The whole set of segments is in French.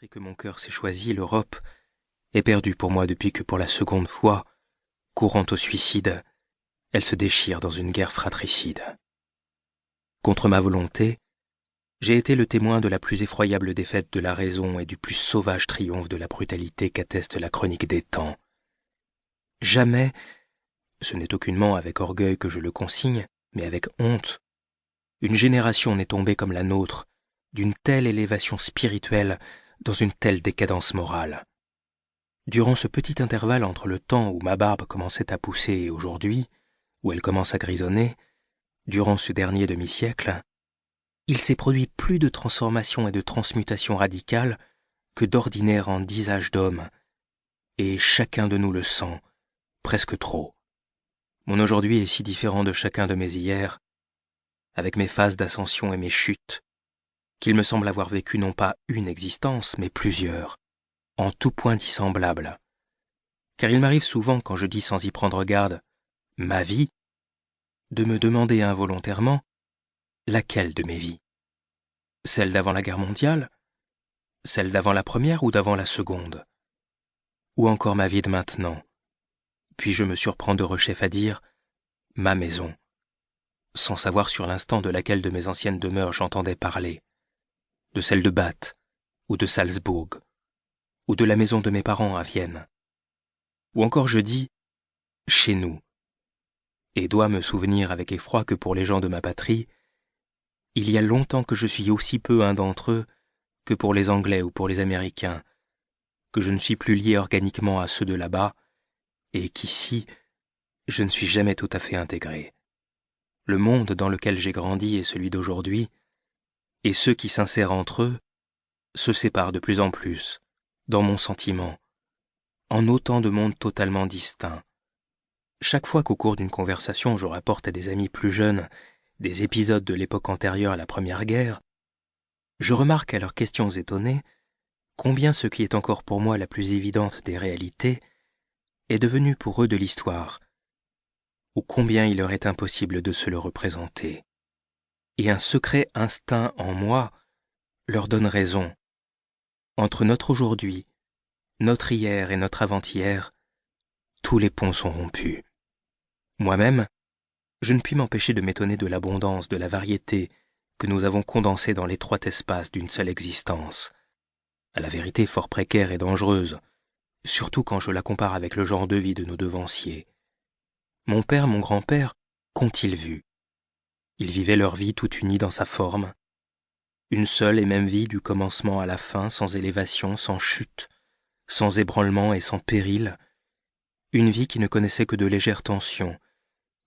patrie que mon cœur s'est choisie, l'Europe, est perdue pour moi depuis que pour la seconde fois, courant au suicide, elle se déchire dans une guerre fratricide. Contre ma volonté, j'ai été le témoin de la plus effroyable défaite de la raison et du plus sauvage triomphe de la brutalité qu'atteste la chronique des temps. Jamais, ce n'est aucunement avec orgueil que je le consigne, mais avec honte, une génération n'est tombée comme la nôtre, d'une telle élévation spirituelle dans une telle décadence morale. Durant ce petit intervalle entre le temps où ma barbe commençait à pousser et aujourd'hui, où elle commence à grisonner, durant ce dernier demi-siècle, il s'est produit plus de transformations et de transmutations radicales que d'ordinaire en 10 âges d'hommes, et chacun de nous le sent, presque trop. Mon aujourd'hui est si différent de chacun de mes hier, avec mes phases d'ascension et mes chutes, qu'il me semble avoir vécu non pas une existence, mais plusieurs, en tout point dissemblables. Car il m'arrive souvent, quand je dis sans y prendre garde « ma vie », de me demander involontairement laquelle de mes vies. Celle d'avant la guerre mondiale, celle d'avant la première ou d'avant la seconde, ou encore ma vie de maintenant. Puis je me surprends de rechef à dire « ma maison », sans savoir sur l'instant de laquelle de mes anciennes demeures j'entendais parler, de celle de Bath ou de Salzbourg, ou de la maison de mes parents à Vienne. Ou encore je dis « chez nous », et dois me souvenir avec effroi que pour les gens de ma patrie, il y a longtemps que je suis aussi peu un d'entre eux que pour les Anglais ou pour les Américains, que je ne suis plus lié organiquement à ceux de là-bas, et qu'ici, je ne suis jamais tout à fait intégré. Le monde dans lequel j'ai grandi est celui d'aujourd'hui, et ceux qui s'insèrent entre eux se séparent de plus en plus, dans mon sentiment, en autant de mondes totalement distincts. Chaque fois qu'au cours d'une conversation je rapporte à des amis plus jeunes des épisodes de l'époque antérieure à la Première Guerre, je remarque à leurs questions étonnées combien ce qui est encore pour moi la plus évidente des réalités est devenu pour eux de l'histoire, ou combien il leur est impossible de se le représenter. Et un secret instinct en moi leur donne raison. Entre notre aujourd'hui, notre hier et notre avant-hier, tous les ponts sont rompus. Moi-même, je ne puis m'empêcher de m'étonner de l'abondance, de la variété que nous avons condensée dans l'étroit espace d'une seule existence, à la vérité fort précaire et dangereuse, surtout quand je la compare avec le genre de vie de nos devanciers. Mon père, mon grand-père, qu'ont-ils vu? Ils vivaient leur vie toute unie dans sa forme, une seule et même vie du commencement à la fin, sans élévation, sans chute, sans ébranlement et sans péril, une vie qui ne connaissait que de légères tensions,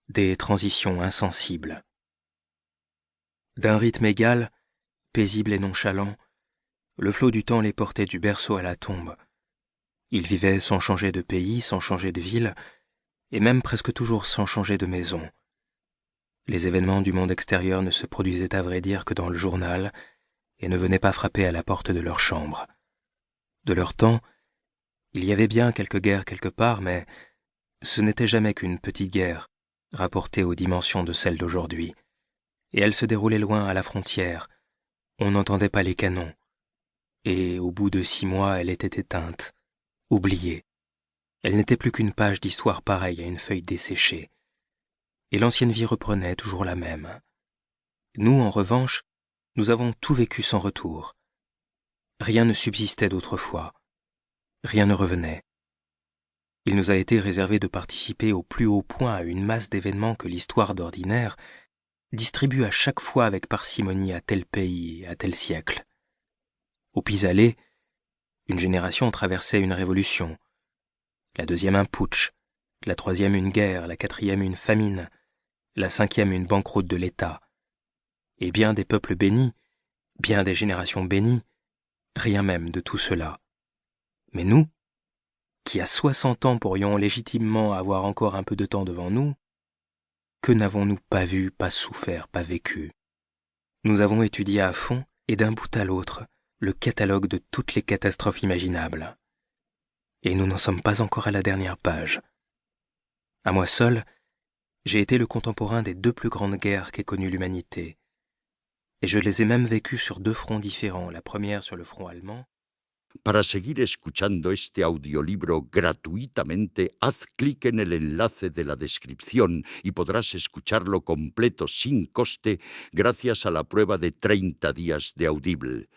des transitions insensibles. D'un rythme égal, paisible et nonchalant, le flot du temps les portait du berceau à la tombe. Ils vivaient sans changer de pays, sans changer de ville, et même presque toujours sans changer de maison. Les événements du monde extérieur ne se produisaient à vrai dire que dans le journal, et ne venaient pas frapper à la porte de leur chambre. De leur temps, il y avait bien quelques guerres quelque part, mais ce n'était jamais qu'une petite guerre, rapportée aux dimensions de celle d'aujourd'hui, et elle se déroulait loin à la frontière, on n'entendait pas les canons, et au bout de 6 mois elle était éteinte, oubliée. Elle n'était plus qu'une page d'histoire pareille à une feuille desséchée, et l'ancienne vie reprenait toujours la même. Nous, en revanche, nous avons tout vécu sans retour. Rien ne subsistait d'autrefois, rien ne revenait. Il nous a été réservé de participer au plus haut point à une masse d'événements que l'histoire d'ordinaire distribue à chaque fois avec parcimonie à tel pays et à tel siècle. Au pis-aller, une génération traversait une révolution, la deuxième un putsch, la troisième une guerre, la quatrième une famine, la cinquième une banqueroute de l'État. Et bien des peuples bénis, bien des générations bénies, rien même de tout cela. Mais nous, qui à 60 ans pourrions légitimement avoir encore un peu de temps devant nous, que n'avons-nous pas vu, pas souffert, pas vécu? Nous avons étudié à fond, et d'un bout à l'autre, le catalogue de toutes les catastrophes imaginables. Et nous n'en sommes pas encore à la dernière page. À moi seul, j'ai été le contemporain des 2 plus grandes guerres qu'ait connues l'humanité, et je les ai même vécues sur 2 fronts différents, la première sur le front allemand, Para seguir escuchando este audiolibro gratuitamente, haz clic en el enlace de la descripción y podrás escucharlo completo sin coste gracias a la prueba de 30 días de Audible.